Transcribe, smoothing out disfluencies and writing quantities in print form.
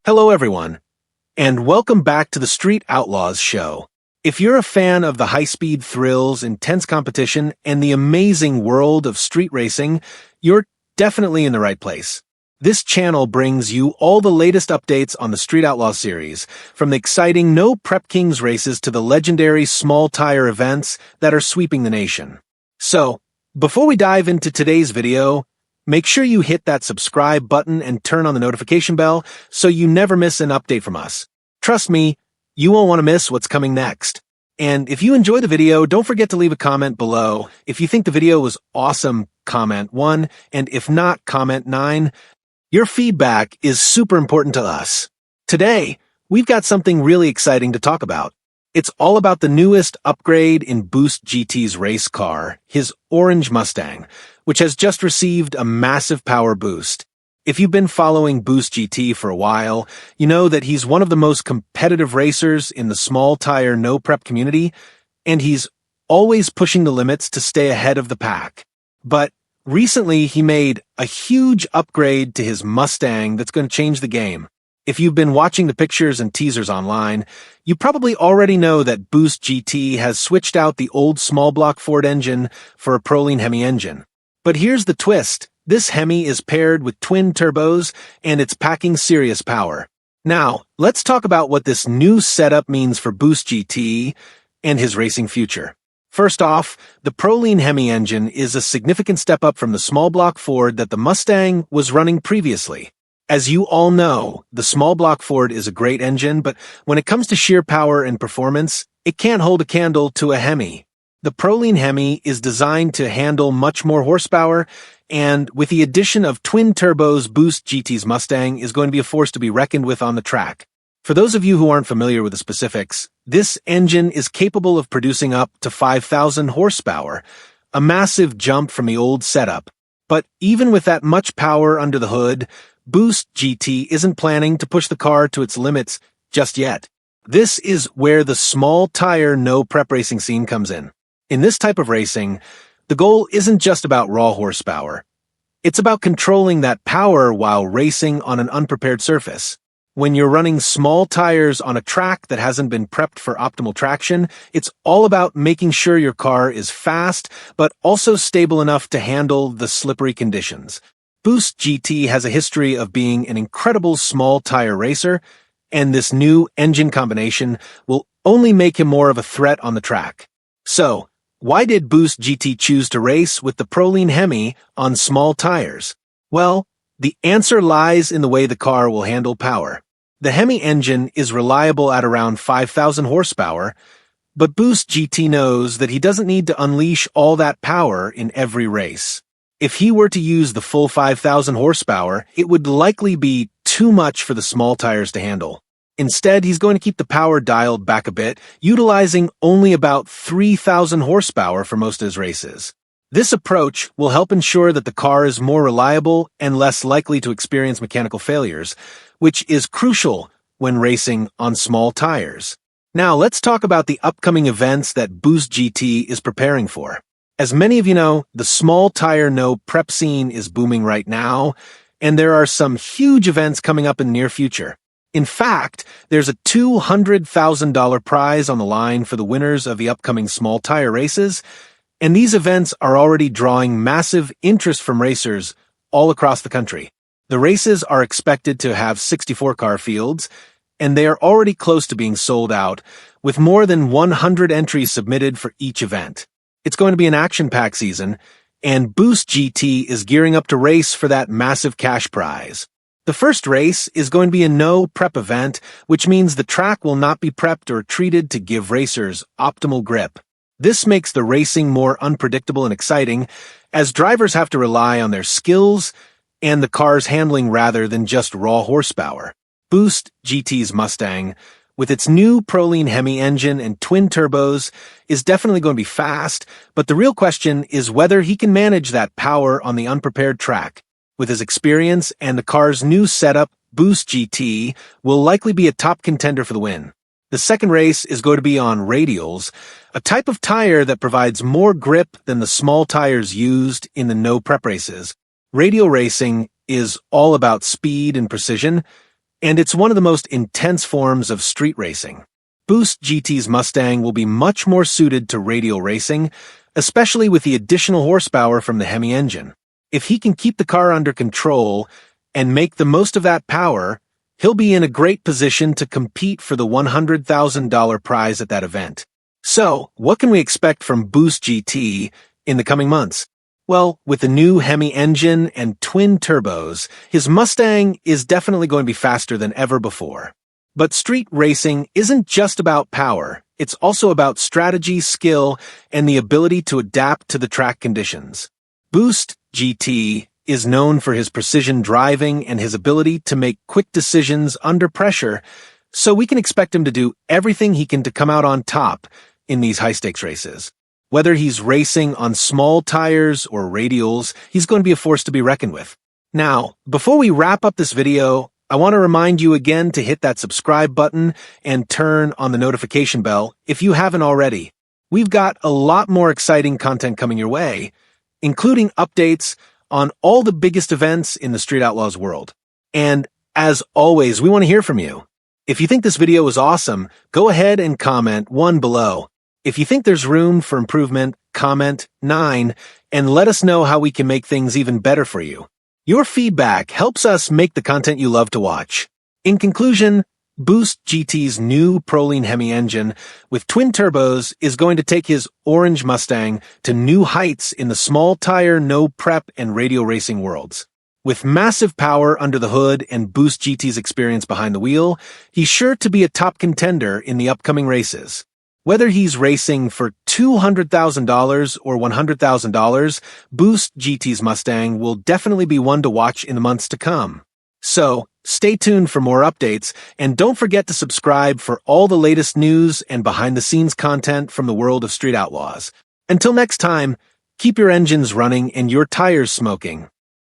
Hello everyone, and welcome back to the Street Outlaws show. If you're a fan of the high-speed thrills, intense competition, and the amazing world of street racing, you're definitely in the right place. This channel brings you all the latest updates on the Street Outlaws series, from the exciting No Prep Kings races to the legendary small tire events that are sweeping the nation. So, before we dive into today's video, make sure you hit that subscribe button and turn on the notification bell so you never miss an update from us. Trust me, you won't want to miss what's coming next. And if you enjoy the video, don't forget to leave a comment below. If you think the video was awesome, comment 1, and if not, comment 9. Your feedback is super important to us. Today, we've got something really exciting to talk about. It's all about the newest upgrade in BoostedGT's race car, his orange Mustang, which has just received a massive power boost. If you've been following BoostedGT for a while, you know that he's one of the most competitive racers in the small tire no prep community, and he's always pushing the limits to stay ahead of the pack. But recently, he made a huge upgrade to his Mustang that's going to change the game. If you've been watching the pictures and teasers online, you probably already know that BoostedGT has switched out the old small block Ford engine for a Proline Hemi engine. But here's the twist. This Hemi is paired with twin turbos, and it's packing serious power. Now, let's talk about what this new setup means for BoostedGT and his racing future. First off, the Proline Hemi engine is a significant step up from the small block Ford that the Mustang was running previously. As you all know, the small block Ford is a great engine, but when it comes to sheer power and performance, it can't hold a candle to a Hemi. The Proline Hemi is designed to handle much more horsepower, and with the addition of twin turbos, BoostedGT's Mustang is going to be a force to be reckoned with on the track. For those of you who aren't familiar with the specifics, this engine is capable of producing up to 5,000 horsepower, a massive jump from the old setup. But even with that much power under the hood, BoostedGT isn't planning to push the car to its limits just yet. This is where the small tire no prep racing scene comes in. In this type of racing, the goal isn't just about raw horsepower. It's about controlling that power while racing on an unprepared surface. When you're running small tires on a track that hasn't been prepped for optimal traction, it's all about making sure your car is fast, but also stable enough to handle the slippery conditions. BoostedGT has a history of being an incredible small tire racer, and this new engine combination will only make him more of a threat on the track. So, why did BoostedGT choose to race with the Proline Hemi on small tires? Well, the answer lies in the way the car will handle power. The Hemi engine is reliable at around 5,000 horsepower, but BoostedGT knows that he doesn't need to unleash all that power in every race. If he were to use the full 5,000 horsepower, it would likely be too much for the small tires to handle. Instead, he's going to keep the power dialed back a bit, utilizing only about 3,000 horsepower for most of his races. This approach will help ensure that the car is more reliable and less likely to experience mechanical failures, which is crucial when racing on small tires. Now, let's talk about the upcoming events that BoostedGT is preparing for. As many of you know, the small tire no prep scene is booming right now, and there are some huge events coming up in the near future. In fact, there's a $200,000 prize on the line for the winners of the upcoming small tire races, and these events are already drawing massive interest from racers all across the country. The races are expected to have 64 car fields, and they are already close to being sold out, with more than 100 entries submitted for each event. It's going to be an action-packed season, and BoostedGT is gearing up to race for that massive cash prize. The first race is going to be a no-prep event, which means the track will not be prepped or treated to give racers optimal grip. This makes the racing more unpredictable and exciting, as drivers have to rely on their skills and the car's handling rather than just raw horsepower. BoostedGT's Mustang, with its new Proline Hemi engine and twin turbos, is definitely going to be fast, but the real question is whether he can manage that power on the unprepared track. With his experience and the car's new setup, BoostedGT will likely be a top contender for the win. The second race is going to be on radials, a type of tire that provides more grip than the small tires used in the no-prep races. Radial racing is all about speed and precision, and it's one of the most intense forms of street racing. BoostedGT's Mustang will be much more suited to radial racing, especially with the additional horsepower from the Hemi engine. If he can keep the car under control and make the most of that power, he'll be in a great position to compete for the $100,000 prize at that event. So, what can we expect from BoostedGT in the coming months? Well, with the new Hemi engine and twin turbos, his Mustang is definitely going to be faster than ever before. But street racing isn't just about power, it's also about strategy, skill, and the ability to adapt to the track conditions. BoostedGT is known for his precision driving and his ability to make quick decisions under pressure, so we can expect him to do everything he can to come out on top in these high-stakes races. Whether he's racing on small tires or radials, he's going to be a force to be reckoned with. Now, before we wrap up this video, I want to remind you again to hit that subscribe button and turn on the notification bell if you haven't already. We've got a lot more exciting content coming your way, including updates on all the biggest events in the Street Outlaws world. And as always, we want to hear from you. If you think this video was awesome, go ahead and comment 1 below. If you think there's room for improvement, comment 9, and let us know how we can make things even better for you. Your feedback helps us make the content you love to watch. In conclusion, BoostedGT's new Proline Hemi engine with twin turbos is going to take his orange Mustang to new heights in the small tire, no prep, and radial racing worlds. With massive power under the hood and BoostedGT's experience behind the wheel, he's sure to be a top contender in the upcoming races. Whether he's racing for $200,000 or $100,000, BoostedGT's Mustang will definitely be one to watch in the months to come. So, stay tuned for more updates, and don't forget to subscribe for all the latest news and behind-the-scenes content from the world of Street Outlaws. Until next time, keep your engines running and your tires smoking.